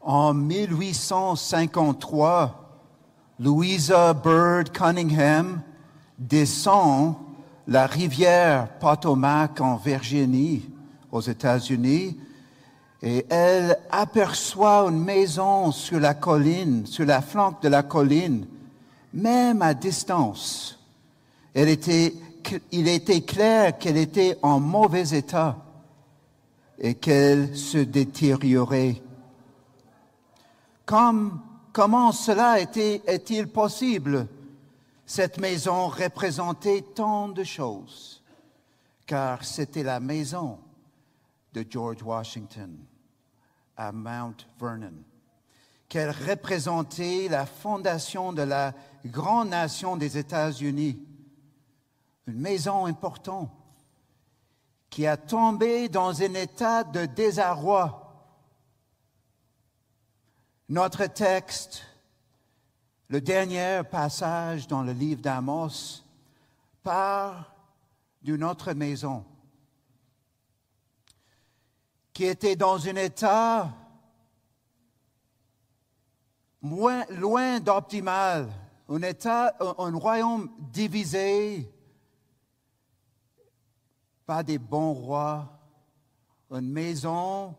En 1853, Louisa Bird Cunningham descend la rivière Potomac en Virginie, aux États-Unis, et elle aperçoit une maison sur la colline, sur la flanque de la colline, même à distance. Il était clair qu'elle était en mauvais état et qu'elle se détériorait. Comment cela est-il possible? Cette maison représentait tant de choses, car c'était la maison de George Washington à Mount Vernon, qu'elle représentait la fondation de la grande nation des États-Unis, une maison importante qui a tombé dans un état de désarroi. Notre texte, le dernier passage dans le livre d'Amos, parle d'une autre maison qui était dans un état loin d'optimal, un royaume divisé, pas des bons rois, une maison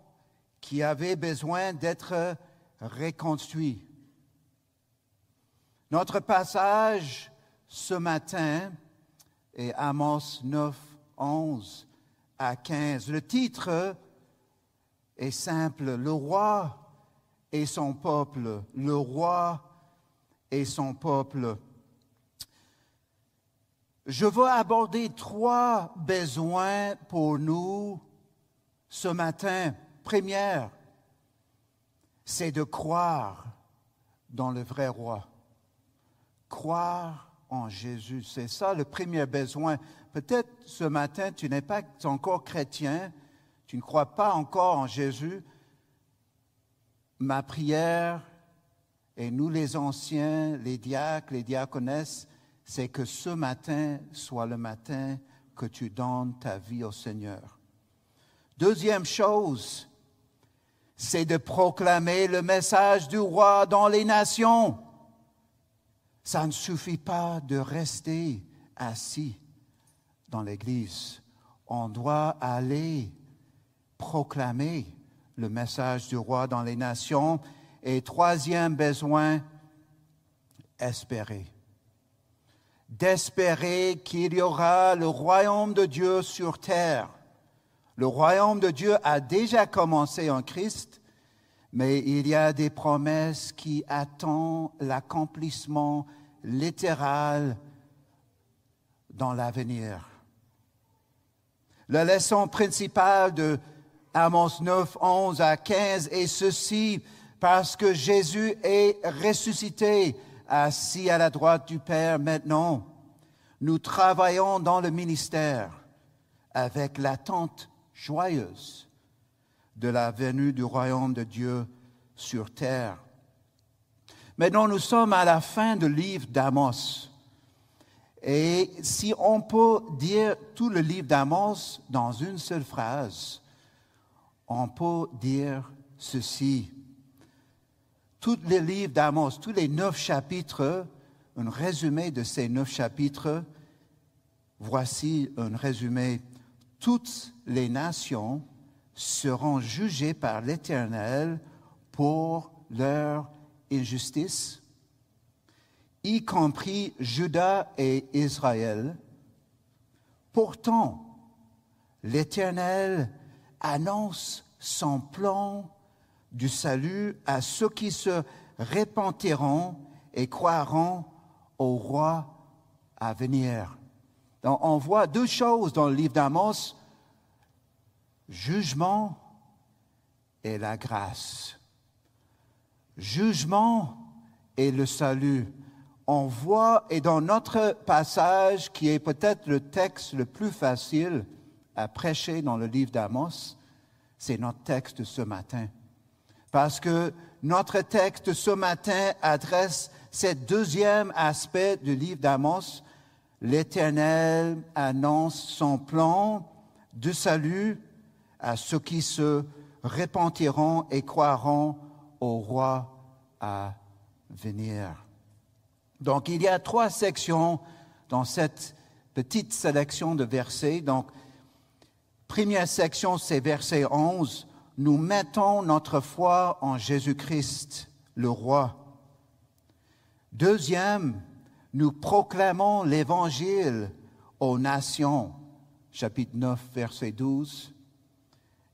qui avait besoin d'être reconstruite. Notre passage ce matin est Amos 9, 11 à 15. Le titre est simple, le roi et son peuple. Le roi et son peuple. Je veux aborder 3 besoins pour nous ce matin. Première, c'est de croire dans le vrai roi. Croire en Jésus, c'est ça le premier besoin. Peut-être ce matin, tu n'es pas encore chrétien, tu ne crois pas encore en Jésus. Ma prière, et nous les anciens, les diacres, les diaconesses, c'est que ce matin soit le matin que tu donnes ta vie au Seigneur. Deuxième chose, c'est de proclamer le message du roi dans les nations. Ça ne suffit pas de rester assis dans l'Église. On doit aller proclamer le message du roi dans les nations. Et troisième besoin, espérer. D'espérer qu'il y aura le royaume de Dieu sur terre. Le royaume de Dieu a déjà commencé en Christ, mais il y a des promesses qui attendent l'accomplissement littéral dans l'avenir. La leçon principale de Amos 9, 11 à 15 est ceci: parce que Jésus est ressuscité, assis à la droite du Père maintenant, nous travaillons dans le ministère avec l'attente joyeuse de la venue du royaume de Dieu sur terre. Maintenant, nous sommes à la fin du livre d'Amos. Et si on peut dire tout le livre d'Amos dans une seule phrase, on peut dire ceci. Tous les livres d'Amos, tous les 9 chapitres, un résumé de ces 9 chapitres, voici un résumé. Toutes les nations seront jugées par l'Éternel pour leur injustice, y compris Juda et Israël. Pourtant, l'Éternel annonce son plan du salut à ceux qui se repentiront et croiront au roi à venir. Donc, on voit 2 choses dans le livre d'Amos: jugement et la grâce. Jugement et le salut. On voit, et dans notre passage, qui est peut-être le texte le plus facile à prêcher dans le livre d'Amos, c'est notre texte de ce matin. Parce que notre texte de ce matin adresse ce deuxième aspect du livre d'Amos. L'Éternel annonce son plan de salut à ceux qui se repentiront et croiront au roi à venir. Donc, il y a 3 sections dans cette petite sélection de versets. Donc, première section, c'est verset 11. Nous mettons notre foi en Jésus-Christ, le roi. Deuxième, nous proclamons l'Évangile aux nations, chapitre 9, verset 12.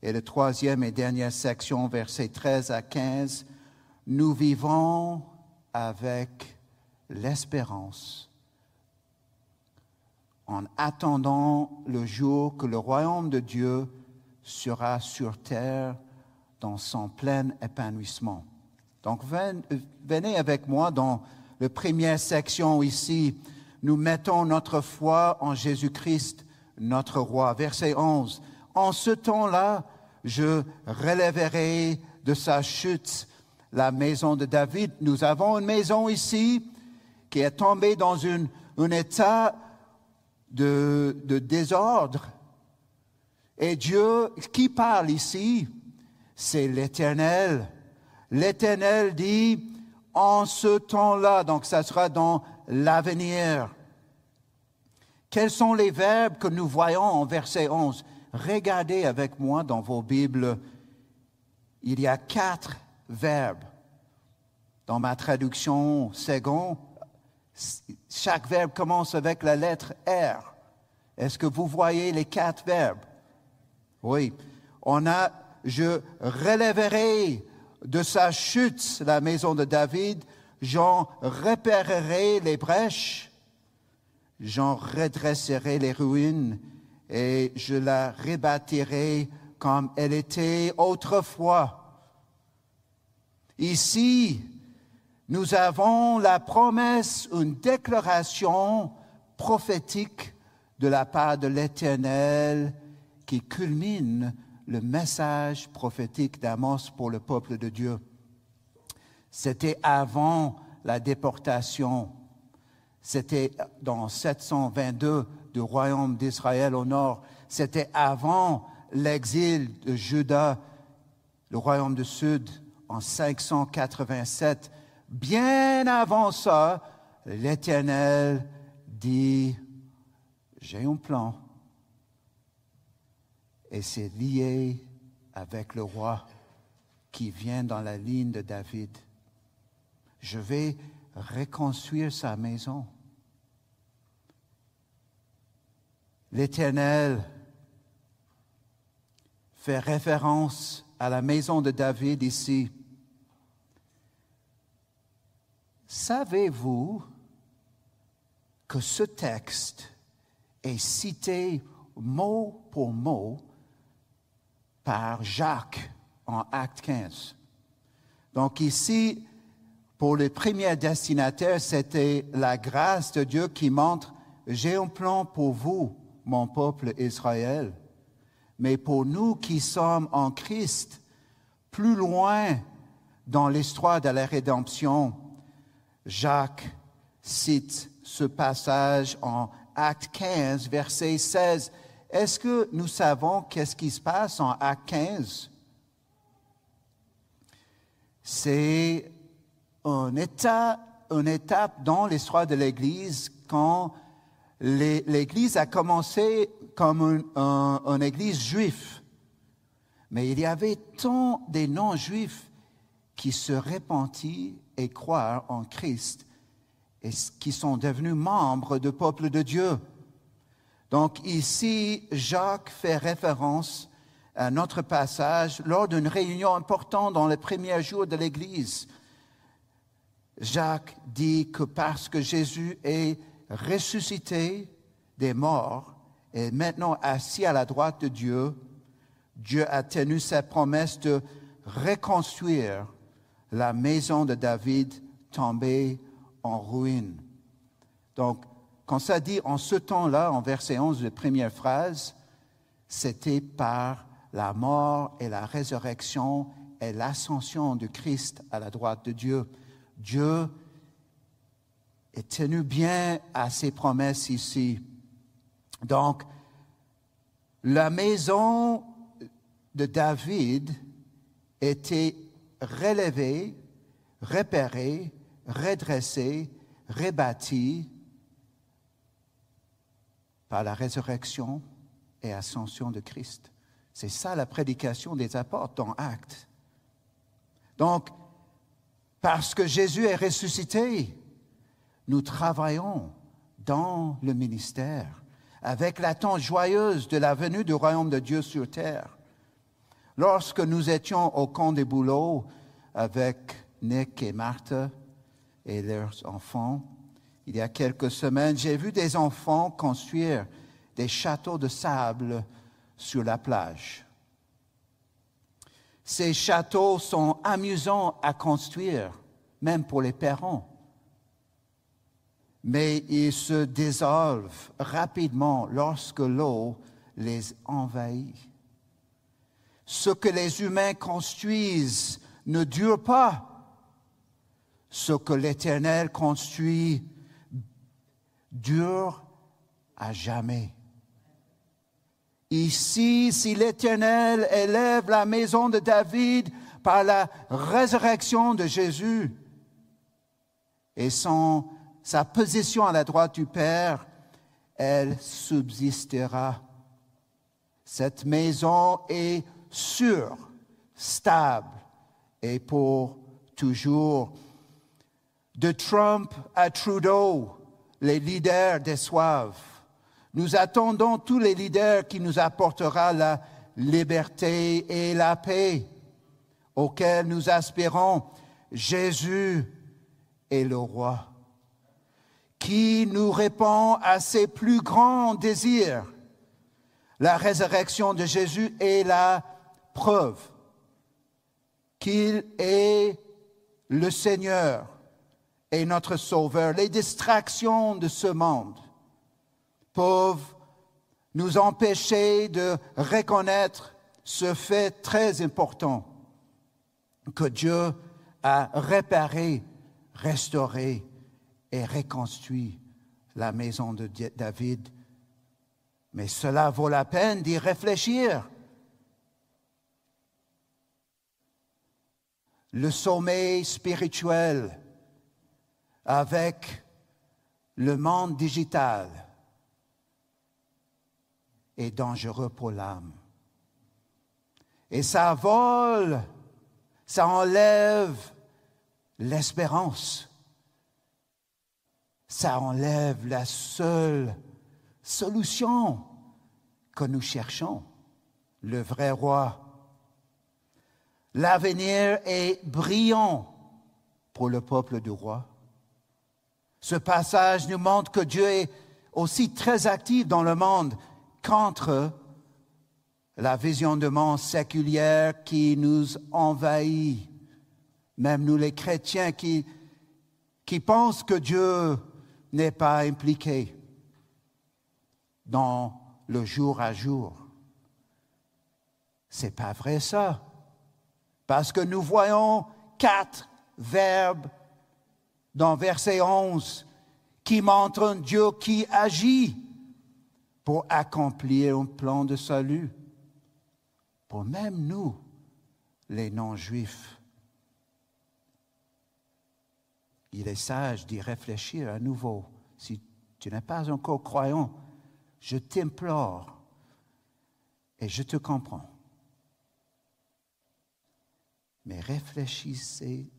Et la troisième et dernière section, versets 13 à 15, nous vivons avec l'espérance en attendant le jour que le royaume de Dieu sera sur terre dans son plein épanouissement. Donc, venez avec moi dans la première section ici. Nous mettons notre foi en Jésus-Christ, notre roi. Verset 11. En ce temps-là, je relèverai de sa chute la maison de David. Nous avons une maison ici qui est tombée dans un état de désordre. Et Dieu, qui parle ici, c'est l'Éternel. L'Éternel dit, en ce temps-là, donc ça sera dans l'avenir. Quels sont les verbes que nous voyons en verset 11? Regardez avec moi dans vos Bibles, il y a 4 verbes. Dans ma traduction seconde, chaque verbe commence avec la lettre R. Est-ce que vous voyez les 4 verbes? Oui. On a « je relèverai de sa chute la maison de David, j'en repairerai les brèches, j'en redresserai les ruines et je la rebâtirai comme elle était autrefois. » Ici, nous avons la promesse, une déclaration prophétique de la part de l'Éternel qui culmine le message prophétique d'Amos pour le peuple de Dieu. C'était avant la déportation. C'était dans 722 du royaume d'Israël au nord. C'était avant l'exil de Juda, le royaume du sud, en 587. Bien avant ça, l'Éternel dit, j'ai un plan. Et c'est lié avec le roi qui vient dans la ligne de David. Je vais reconstruire sa maison. L'Éternel fait référence à la maison de David ici. Savez-vous que ce texte est cité mot pour mot par Jacques en Acte 15? Donc ici, pour le premier destinataire, c'était la grâce de Dieu qui montre « J'ai un plan pour vous, mon peuple Israël. » Mais pour nous qui sommes en Christ, plus loin dans l'histoire de la rédemption, Jacques cite ce passage en Acte 15, verset 16. Est-ce que nous savons qu'est-ce qui se passe en Acte 15? C'est une étape dans l'histoire de l'Église quand l'Église a commencé comme une Église juive. Mais il y avait tant de non-juifs qui se repentirent et croirent en Christ et qui sont devenus membres du peuple de Dieu. Donc ici, Jacques fait référence à notre passage lors d'une réunion importante dans les premiers jours de l'Église. Jacques dit que parce que Jésus est ressuscité des morts et maintenant assis à la droite de Dieu, Dieu a tenu sa promesse de reconstruire la maison de David tombée en ruine. Donc, quand ça dit en ce temps-là, en verset 11, la première phrase, c'était par la mort et la résurrection et l'ascension de Christ à la droite de Dieu. Dieu est tenu bien à ses promesses ici. Donc, la maison de David était relevé, repéré, redressé, rebâti par la résurrection et ascension de Christ. C'est ça la prédication des apôtres dans Actes. Donc, parce que Jésus est ressuscité, nous travaillons dans le ministère avec l'attente joyeuse de la venue du royaume de Dieu sur terre. Lorsque nous étions au camp des bouleaux avec Nick et Martha et leurs enfants, il y a quelques semaines, j'ai vu des enfants construire des châteaux de sable sur la plage. Ces châteaux sont amusants à construire, même pour les parents. Mais ils se dissolvent rapidement lorsque l'eau les envahit. Ce que les humains construisent ne dure pas. Ce que l'Éternel construit dure à jamais. Ici, si l'Éternel élève la maison de David par la résurrection de Jésus et sa position à la droite du Père, elle subsistera. Cette maison est sûre, stable et pour toujours. De Trump à Trudeau, les leaders déçoivent. Nous attendons tous les leaders qui nous apportera la liberté et la paix auxquels nous aspirons. Jésus est le roi qui nous répond à ses plus grands désirs. La résurrection de Jésus est la preuve qu'il est le Seigneur et notre Sauveur. Les distractions de ce monde peuvent nous empêcher de reconnaître ce fait très important que Dieu a réparé, restauré et reconstruit la maison de David. Mais cela vaut la peine d'y réfléchir. Le sommeil spirituel avec le monde digital est dangereux pour l'âme. Et ça vole, ça enlève l'espérance. Ça enlève la seule solution que nous cherchons, le vrai roi. L'avenir est brillant pour le peuple du roi. Ce passage nous montre que Dieu est aussi très actif dans le monde contre la vision de monde séculière qui nous envahit. Même nous les chrétiens qui pensent que Dieu n'est pas impliqué dans le jour à jour. C'est pas vrai ça. Parce que nous voyons 4 verbes dans verset 11 qui montrent un Dieu qui agit pour accomplir un plan de salut pour même nous, les non-juifs. Il est sage d'y réfléchir à nouveau. Si tu n'es pas encore croyant, je t'implore et je te comprends. Mais réfléchissez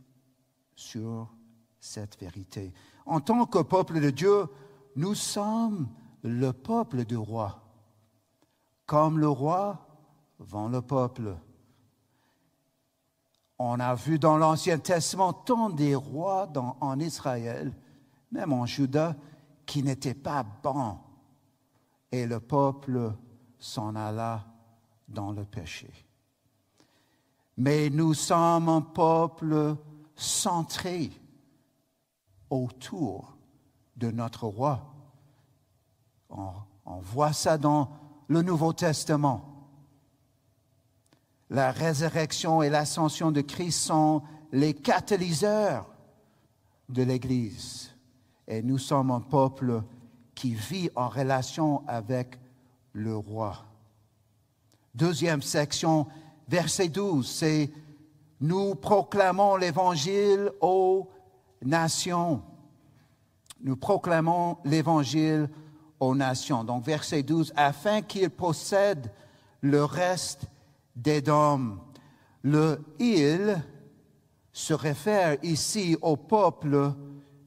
sur cette vérité. En tant que peuple de Dieu, nous sommes le peuple du roi. Comme le roi vend le peuple. On a vu dans l'Ancien Testament tant des rois en Israël, même en Juda, qui n'étaient pas bons. Et le peuple s'en alla dans le péché. Mais nous sommes un peuple centré autour de notre roi. On voit ça dans le Nouveau Testament. La résurrection et l'ascension de Christ sont les catalyseurs de l'Église. Et nous sommes un peuple qui vit en relation avec le roi. Deuxième section, verset 12, c'est Nous proclamons l'Évangile aux nations. Nous proclamons l'Évangile aux nations. Donc, verset 12, afin qu'ils possèdent le reste d'Édom. Le « il » se réfère ici au peuple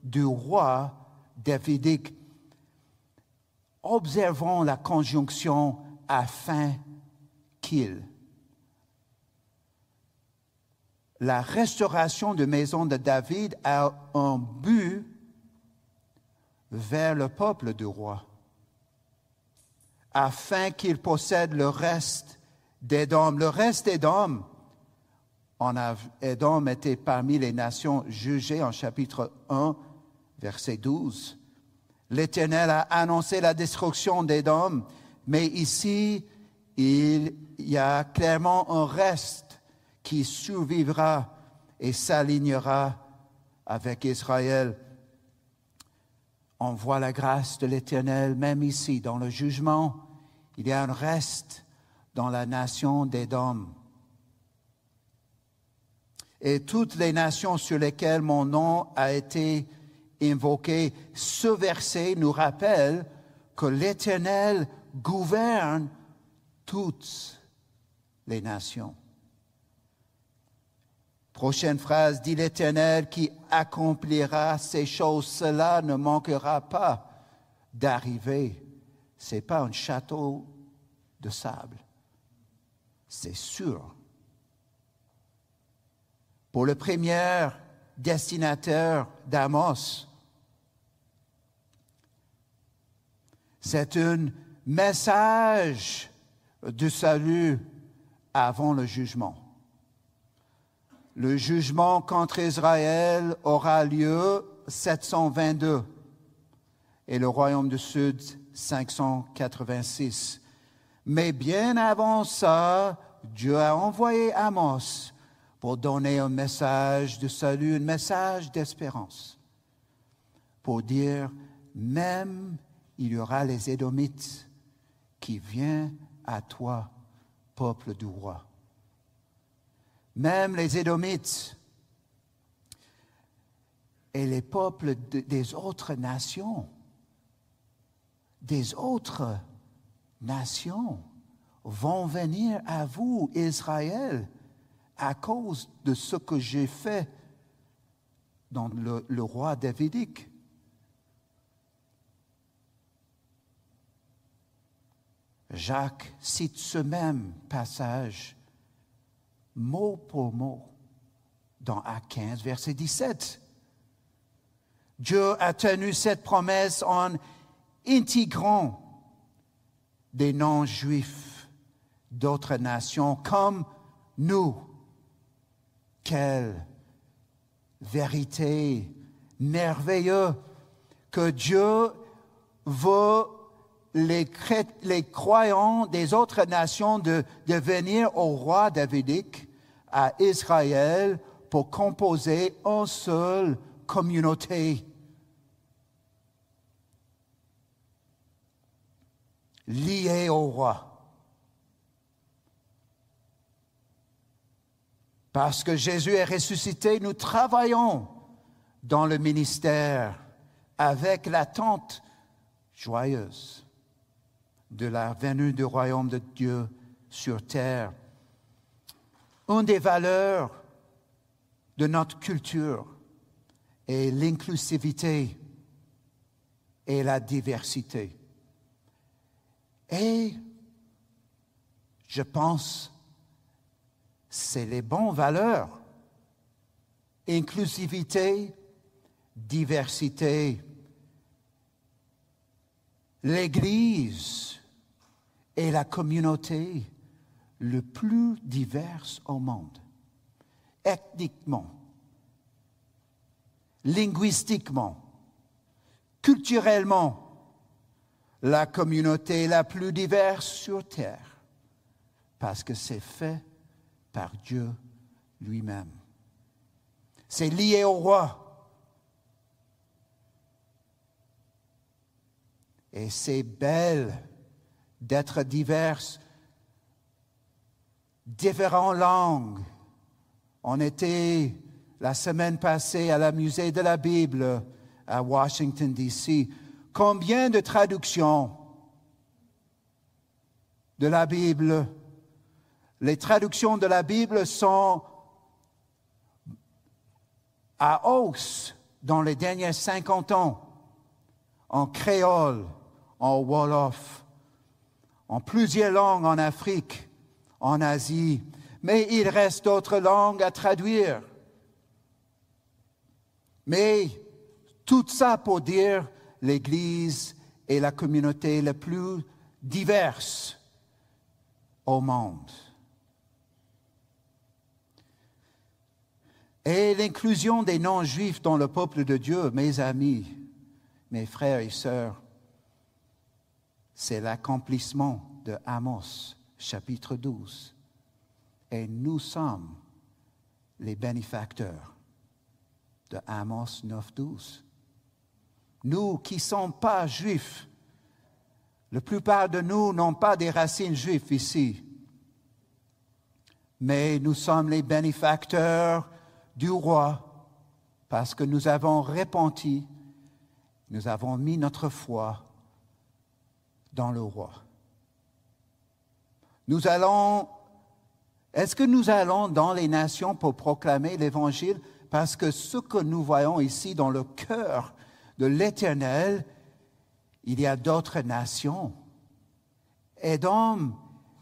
du roi davidique. Observons la conjonction « afin qu'il ». La restauration de maison de David a un but vers le peuple du roi, afin qu'il possède le reste d'Édom. Le reste d'Édom, Édom était parmi les nations jugées en chapitre 1, verset 12. L'Éternel a annoncé la destruction d'Édom, mais ici, il y a clairement un reste qui survivra et s'alignera avec Israël. On voit la grâce de l'Éternel, même ici, dans le jugement. Il y a un reste dans la nation d'Édom. Et toutes les nations sur lesquelles mon nom a été invoqué, ce verset nous rappelle que l'Éternel gouverne toutes les nations. Prochaine phrase, dit l'Éternel qui accomplira ces choses, cela ne manquera pas d'arriver. Ce n'est pas un château de sable, c'est sûr. Pour le premier destinataire d'Amos, c'est un message de salut avant le jugement. Le jugement contre Israël aura lieu 722 et le royaume du Sud 586. Mais bien avant ça, Dieu a envoyé Amos pour donner un message de salut, un message d'espérance, pour dire, même il y aura les Édomites qui viennent à toi, peuple du roi. Même les Édomites et les peuples des autres nations vont venir à vous, Israël, à cause de ce que j'ai fait dans le roi davidique. Jacques cite ce même passage mot pour mot dans Actes 15, verset 17. Dieu a tenu cette promesse en intégrant des non-juifs d'autres nations comme nous. Quelle vérité merveilleuse que Dieu veut les croyants des autres nations de venir au roi davidique, à Israël, pour composer une seule communauté. Liée au roi. Parce que Jésus est ressuscité, nous travaillons dans le ministère avec l'attente joyeuse de la venue du royaume de Dieu sur terre. Une des valeurs de notre culture est l'inclusivité et la diversité. Et je pense c'est les bonnes valeurs. Inclusivité, diversité. L'Église est la communauté le plus diverse au monde, ethniquement, linguistiquement, culturellement, la communauté la plus diverse sur terre, parce que c'est fait par Dieu lui-même. C'est lié au roi. Et c'est belle d'être diverses, différentes langues, On était la semaine passée à la Musée de la Bible à Washington, D.C. Combien de traductions de la Bible? Les traductions de la Bible sont à hausse dans les derniers 50 ans, en créole, en wolof, en plusieurs langues en Afrique, en Asie, mais il reste d'autres langues à traduire. Mais tout ça pour dire l'Église est la communauté la plus diverse au monde. Et l'inclusion des non-juifs dans le peuple de Dieu, mes amis, mes frères et sœurs, c'est l'accomplissement de Amos, chapitre 12. Et nous sommes les bénéfacteurs de Amos 9, 12. Nous qui ne sommes pas juifs, la plupart de nous n'ont pas des racines juives ici, mais nous sommes les bénéfacteurs du roi parce que nous avons repenti, nous avons mis notre foi dans le roi. Est-ce que nous allons dans les nations pour proclamer l'Évangile? Parce que ce que nous voyons ici dans le cœur de l'Éternel, il y a d'autres nations. Édom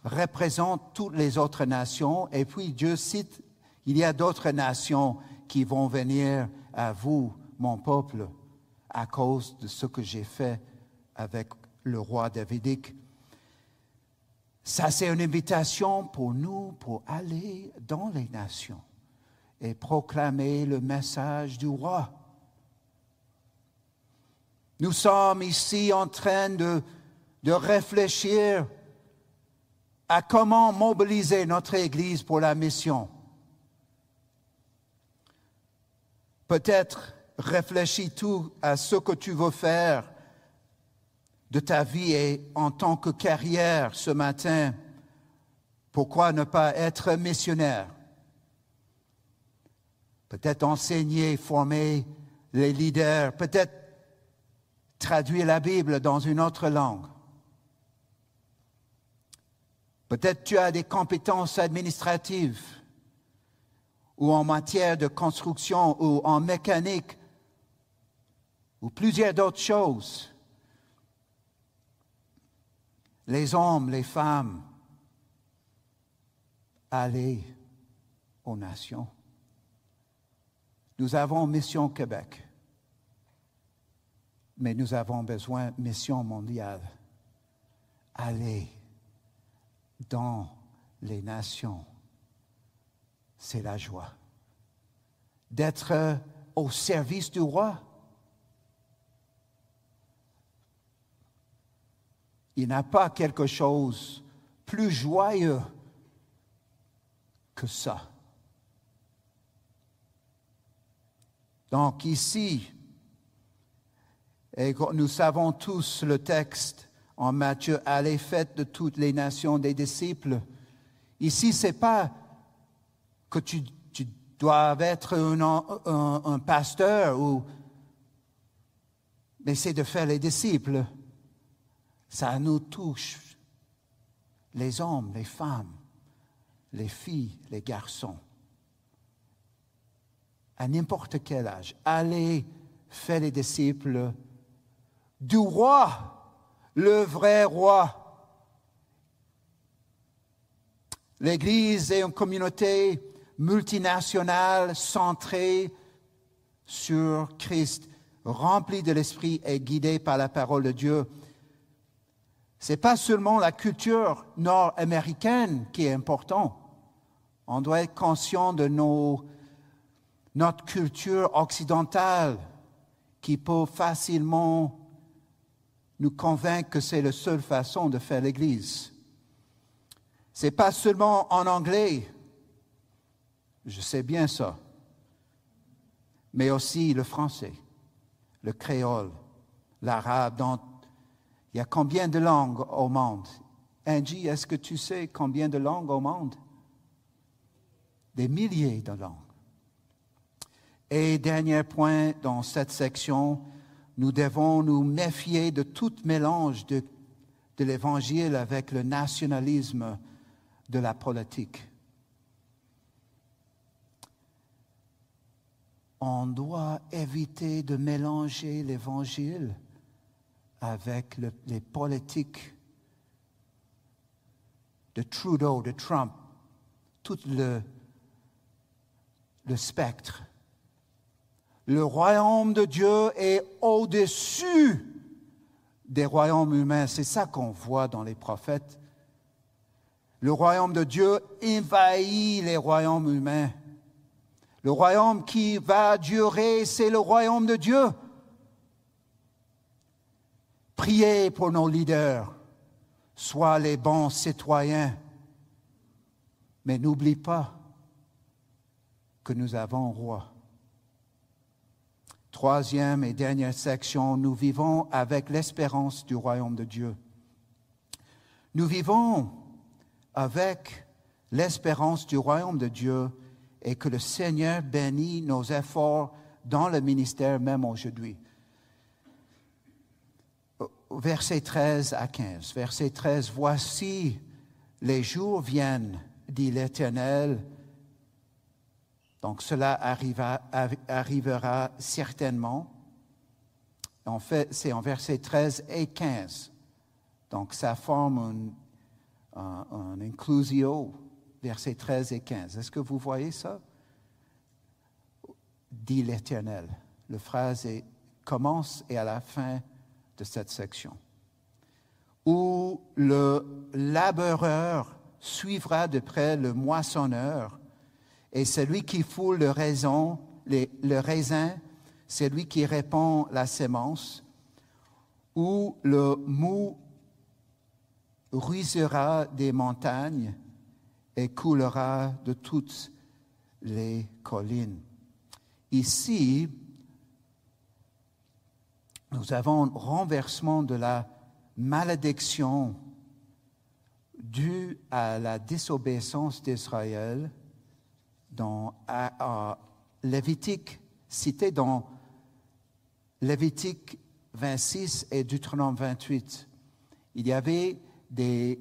représente toutes les autres nations, et puis Dieu cite, il y a d'autres nations qui vont venir à vous, mon peuple, à cause de ce que j'ai fait avec le roi davidique. Ça, c'est une invitation pour nous, pour aller dans les nations et proclamer le message du roi. Nous sommes ici en train de réfléchir à comment mobiliser notre Église pour la mission. Peut-être réfléchis-tu à ce que tu veux faire de ta vie et en tant que carrière ce matin. Pourquoi ne pas être missionnaire? Peut-être enseigner, former les leaders, peut-être traduire la Bible dans une autre langue. Peut-être tu as des compétences administratives ou en matière de construction ou en mécanique ou plusieurs d'autres choses. Les hommes, les femmes, allez aux nations. Nous avons Mission Québec, mais nous avons besoin de Mission mondiale. Allez dans les nations. C'est la joie d'être au service du roi. Il n'y a pas quelque chose plus joyeux que ça. Donc ici, et nous savons tous le texte en Matthieu, allez faites de toutes les nations des disciples. Ici, ce n'est pas que tu dois être un pasteur, mais c'est de faire les disciples. Ça nous touche, les hommes, les femmes, les filles, les garçons, à n'importe quel âge. Allez faire les disciples du roi, le vrai roi. L'Église est une communauté multinationale centrée sur Christ, remplie de l'Esprit et guidée par la parole de Dieu. Ce n'est pas seulement la culture nord-américaine qui est importante. On doit être conscient de notre culture occidentale qui peut facilement nous convaincre que c'est la seule façon de faire l'Église. Ce n'est pas seulement en anglais, je sais bien ça, mais aussi le français, le créole, l'arabe. Il y a combien de langues au monde? Angie, est-ce que tu sais combien de langues au monde? des milliers de langues. Et dernier point dans cette section, nous devons nous méfier de tout mélange de l'Évangile avec le nationalisme de la politique. On doit éviter de mélanger l'Évangile avec les politiques de Trudeau, de Trump, tout le spectre. Le royaume de Dieu est au-dessus des royaumes humains. C'est ça qu'on voit dans les prophètes. Le royaume de Dieu envahit les royaumes humains. Le royaume qui va durer, c'est le royaume de Dieu. Priez pour nos leaders, sois les bons citoyens, mais n'oublie pas que nous avons un roi. Troisième et dernière section, nous vivons avec l'espérance du royaume de Dieu. Nous vivons avec l'espérance du royaume de Dieu et que le Seigneur bénit nos efforts dans le ministère même aujourd'hui. Versets 13 à 15. Verset 13, « Voici, les jours viennent, dit l'Éternel. » Donc cela arrivera certainement. En fait, c'est en versets 13 et 15. Donc ça forme un inclusio, versets 13 et 15. Est-ce que vous voyez ça? Dit l'Éternel. La phrase commence et à la fin de cette section. Où le laboureur suivra de près le moissonneur, et celui qui foule le raisin, celui qui répand la sémence, où le mou ruissera des montagnes et coulera de toutes les collines. Ici, nous avons un renversement de la malédiction due à la désobéissance d'Israël dans Lévitique, cité dans Lévitique 26 et Deutéronome 28. Il y avait des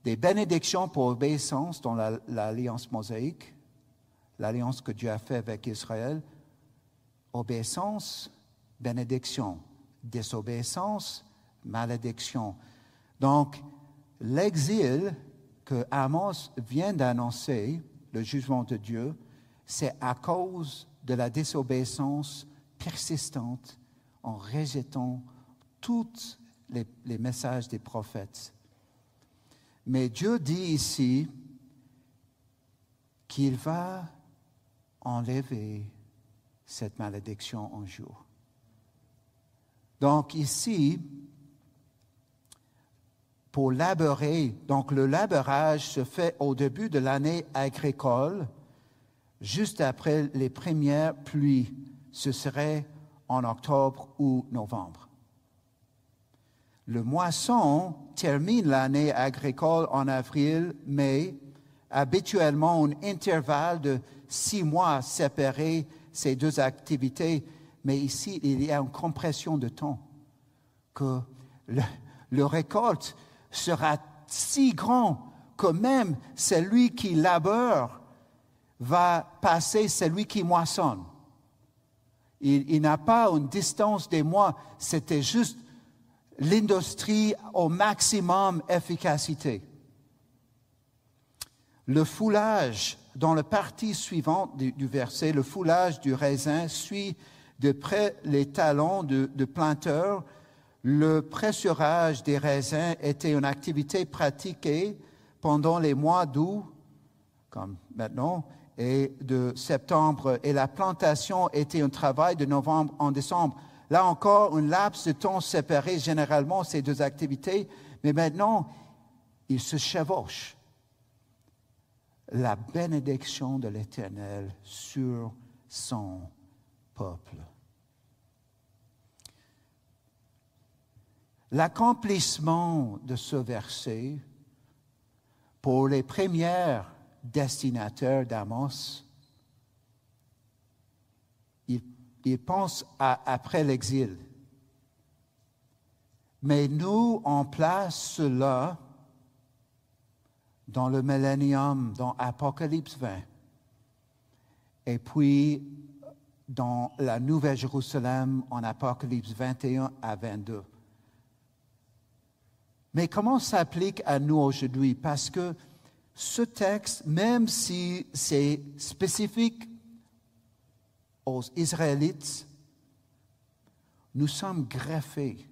bénédictions pour obéissance dans l'alliance mosaïque, l'alliance que Dieu a faite avec Israël. Obéissance, bénédiction. Désobéissance, malédiction. Donc, l'exil que Amos vient d'annoncer, le jugement de Dieu, c'est à cause de la désobéissance persistante en rejetant tous les messages des prophètes. Mais Dieu dit ici qu'il va enlever cette malédiction un jour. Donc ici, pour labourer, donc le labourage se fait au début de l'année agricole, juste après les premières pluies. Ce serait en octobre ou novembre. Le moisson termine l'année agricole en avril, mai. Habituellement, un intervalle de 6 mois séparait ces deux activités, mais ici, il y a une compression de temps que le récolte sera si grand que même celui qui laboure va passer celui qui moissonne. Il n'a pas une distance des mois, c'était juste l'industrie au maximum efficacité. Le foulage, dans la partie suivante du verset, le foulage du raisin suit de près les talons de planteur. Le pressurage des raisins était une activité pratiquée pendant les mois d'août, comme maintenant, et de septembre, et la plantation était un travail de novembre en décembre. Là encore, un laps de temps séparait généralement ces deux activités, mais maintenant, ils se chevauchent. La bénédiction de l'Éternel sur son peuple. L'accomplissement de ce verset pour les premières destinataire d'Amos, il pense après l'exil. Mais nous, on place cela dans le millénium, dans Apocalypse 20. Et puis, dans la Nouvelle Jérusalem, en Apocalypse 21 à 22. Mais comment ça s'applique à nous aujourd'hui? Parce que ce texte, même si c'est spécifique aux Israélites, nous sommes greffés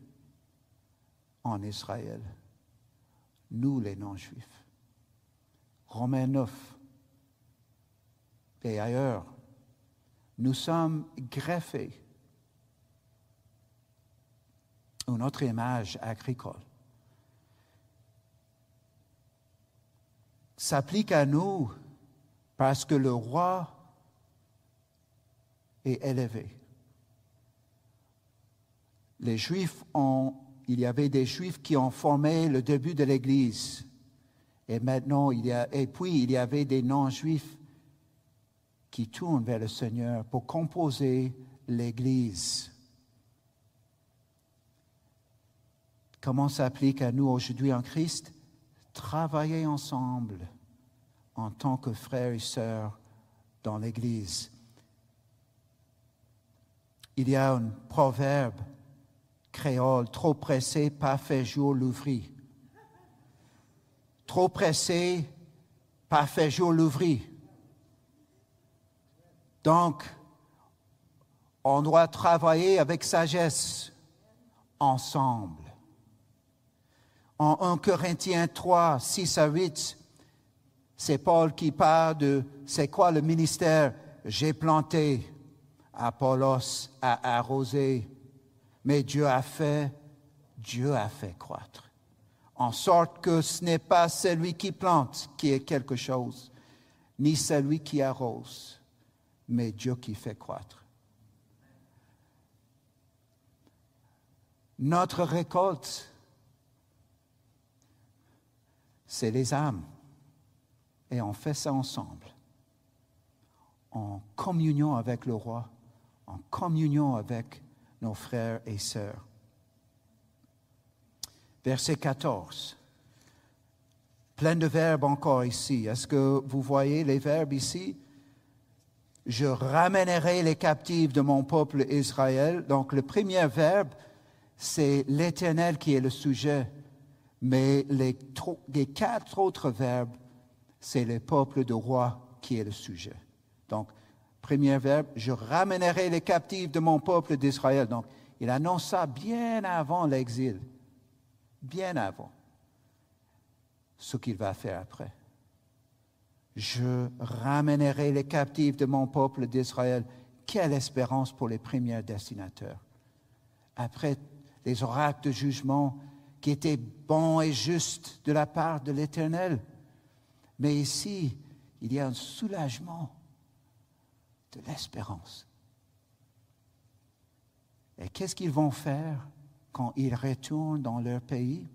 en Israël, nous les non-juifs. Romains 9 et ailleurs, nous sommes greffés. Une autre image agricole. S'applique à nous parce que le roi est élevé. Les Juifs il y avait des Juifs qui ont formé le début de l'Église. Et maintenant, il y avait des non-Juifs qui tournent vers le Seigneur pour composer l'Église. Comment ça s'applique à nous aujourd'hui en Christ? Travailler ensemble en tant que frères et sœurs dans l'Église. Il y a un proverbe créole, trop pressé, pas fait jour l'ouvrit. Trop pressé, pas fait jour l'ouvrit. Donc, on doit travailler avec sagesse, ensemble. En 1 Corinthiens 3, 6 à 8, c'est Paul qui parle de c'est quoi le ministère? J'ai planté, Apollos a arrosé, mais Dieu a fait croître. En sorte que ce n'est pas celui qui plante qui est quelque chose, ni celui qui arrose, mais Dieu qui fait croître. Notre récolte, c'est les âmes. Et on fait ça ensemble, en communion avec le roi, en communion avec nos frères et sœurs. Verset 14. Plein de verbes encore ici. Est-ce que vous voyez les verbes ici? Je ramènerai les captifs de mon peuple Israël. Donc le premier verbe, c'est l'Éternel qui est le sujet. Mais les 4 autres verbes, c'est le peuple de roi qui est le sujet. Donc, premier verbe, je ramènerai les captifs de mon peuple d'Israël. Donc, il annonce ça bien avant l'exil. Bien avant ce qu'il va faire après. Je ramènerai les captifs de mon peuple d'Israël. Quelle espérance pour les premiers destinataires. Après les oracles de jugement qui étaient bons et justes de la part de l'Éternel. Mais ici, il y a un soulagement de l'espérance. Et qu'est-ce qu'ils vont faire quand ils retournent dans leur pays?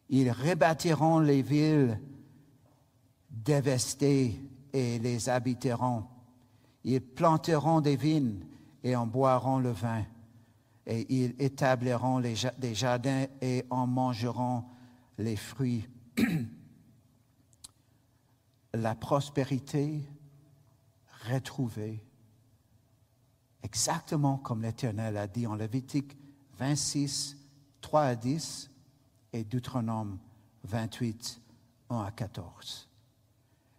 Ils rebâtiront les villes dévastées et les habiteront. Ils planteront des vignes et en boiront le vin. Et ils établiront des jardins et en mangeront les fruits. La prospérité retrouvée, exactement comme l'Éternel a dit en Lévitique 26, 3 à 10 et Deutéronome 28, 1 à 14.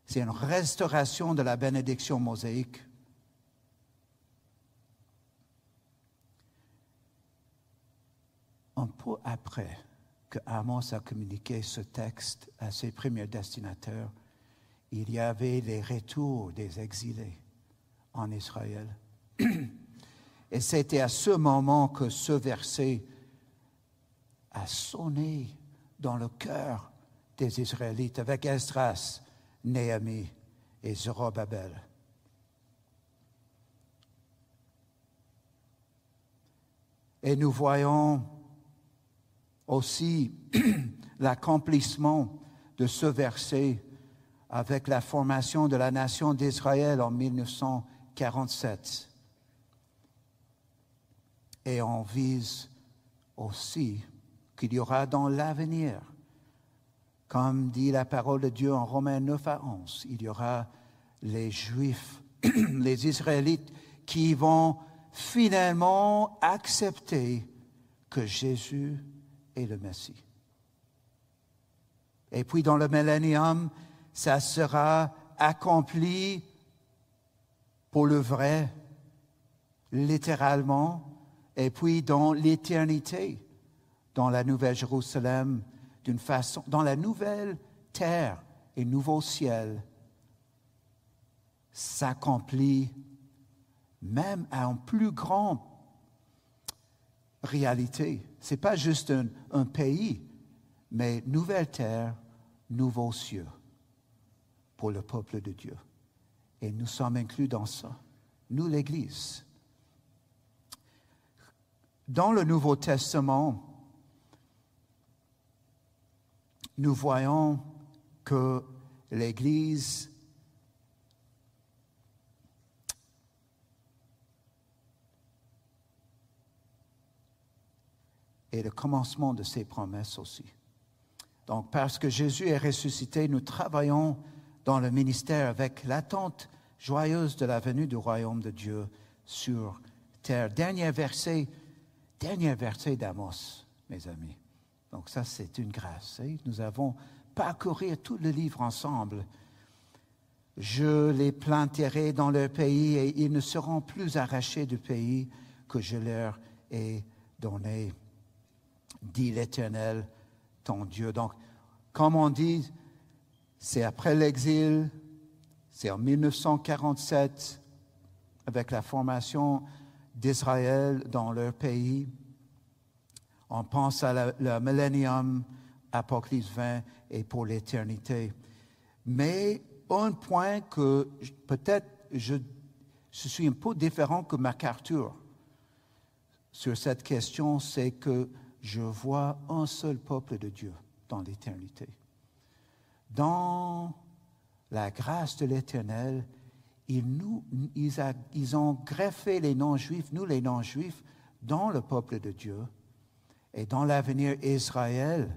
C'est une restauration de la bénédiction mosaïque. Un peu après que Amos a communiqué ce texte à ses premiers destinataires, il y avait les retours des exilés en Israël. Et c'était à ce moment que ce verset a sonné dans le cœur des Israélites avec Esdras, Néhémie et Zorobabel. Et nous voyons aussi l'accomplissement de ce verset avec la formation de la nation d'Israël en 1947. Et on vise aussi qu'il y aura dans l'avenir, comme dit la parole de Dieu en Romains 9 à 11, il y aura les Juifs, les Israélites qui vont finalement accepter que Jésus est le Messie. Et puis dans le millénium, ça sera accompli pour le vrai, littéralement, et puis dans l'éternité, dans la Nouvelle Jérusalem, d'une façon, dans la nouvelle terre et nouveau ciel, s'accomplit même à une plus grande réalité. Ce n'est pas juste un pays, mais nouvelle terre, nouveaux cieux pour le peuple de Dieu. Et nous sommes inclus dans ça, nous l'Église. Dans le Nouveau Testament, nous voyons que l'Église est le commencement de ses promesses aussi. Donc, parce que Jésus est ressuscité, nous travaillons dans le ministère avec l'attente joyeuse de la venue du royaume de Dieu sur terre. Dernier verset d'Amos, mes amis. Donc ça, c'est une grâce. Nous avons parcouru tout le livre ensemble. Je les planterai dans leur pays et ils ne seront plus arrachés du pays que je leur ai donné, dit l'Éternel, ton Dieu. Donc, comme on dit, c'est après l'exil, c'est en 1947, avec la formation d'Israël dans leur pays. On pense à le millénium, Apocalypse 20, et pour l'éternité. Mais un point que peut-être je suis un peu différent que MacArthur sur cette question, c'est que je vois un seul peuple de Dieu dans l'éternité. Dans la grâce de l'Éternel, ils ont greffé les non-juifs, nous les non-juifs, dans le peuple de Dieu. Et dans l'avenir, Israël,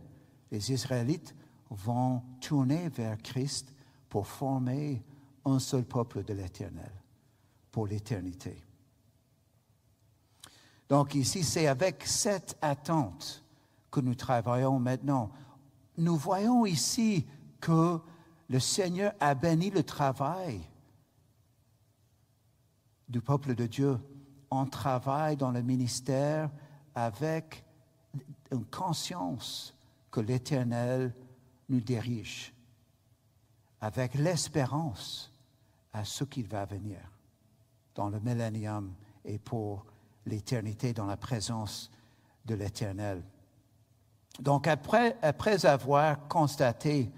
les Israélites vont tourner vers Christ pour former un seul peuple de l'Éternel pour l'éternité. Donc ici, c'est avec cette attente que nous travaillons maintenant. Nous voyons ici que le Seigneur a béni le travail du peuple de Dieu. On travaille dans le ministère avec une conscience que l'Éternel nous dirige, avec l'espérance à ce qu'il va venir dans le millénium et pour l'éternité dans la présence de l'Éternel. Donc, après avoir constaté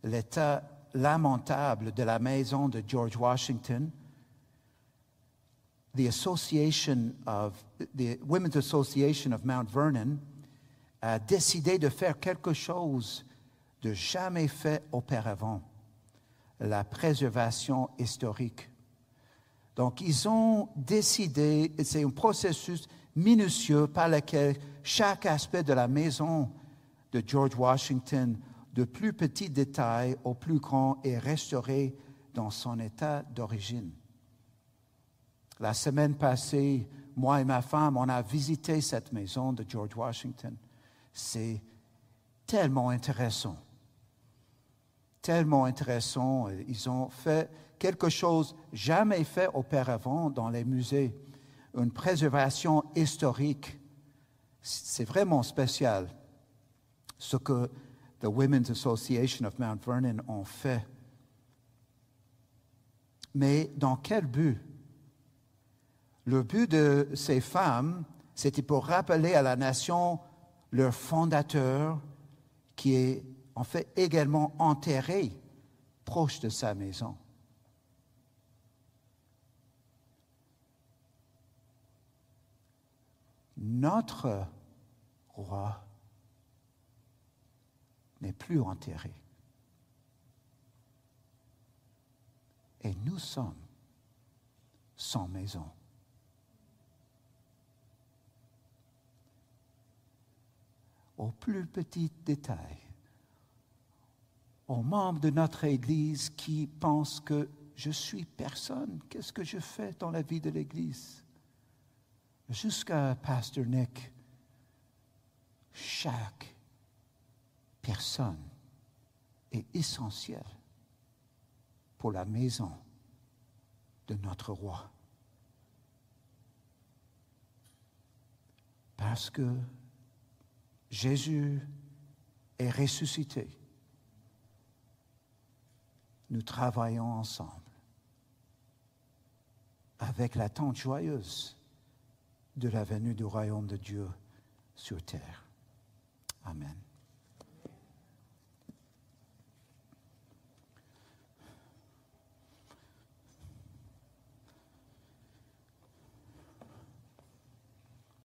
l'état lamentable de la maison de George Washington, the Women's Association of Mount Vernon a décidé de faire quelque chose de jamais fait auparavant, la préservation historique. Donc, ils ont décidé, c'est un processus minutieux par lequel chaque aspect de la maison de George Washington, de plus petits détails au plus grand, est restauré dans son état d'origine. La semaine passée, moi et ma femme, on a visité cette maison de George Washington. C'est tellement intéressant. Tellement intéressant. Ils ont fait quelque chose jamais fait auparavant dans les musées. Une préservation historique. C'est vraiment spécial ce que the Women's Association of Mount Vernon ont fait. Mais dans quel but? Le but de ces femmes, c'était pour rappeler à la nation leur fondateur, qui est en fait également enterré proche de sa maison. Notre roi n'est plus enterré. et nous sommes sans maison. Au plus petit détail, aux membres de notre Église qui pensent que je suis personne, qu'est-ce que je fais dans la vie de l'Église? Jusqu'à Pasteur Nick, chaque personne est essentielle pour la maison de notre roi. Parce que Jésus est ressuscité. Nous travaillons ensemble avec l'attente joyeuse de la venue du royaume de Dieu sur terre. Amen.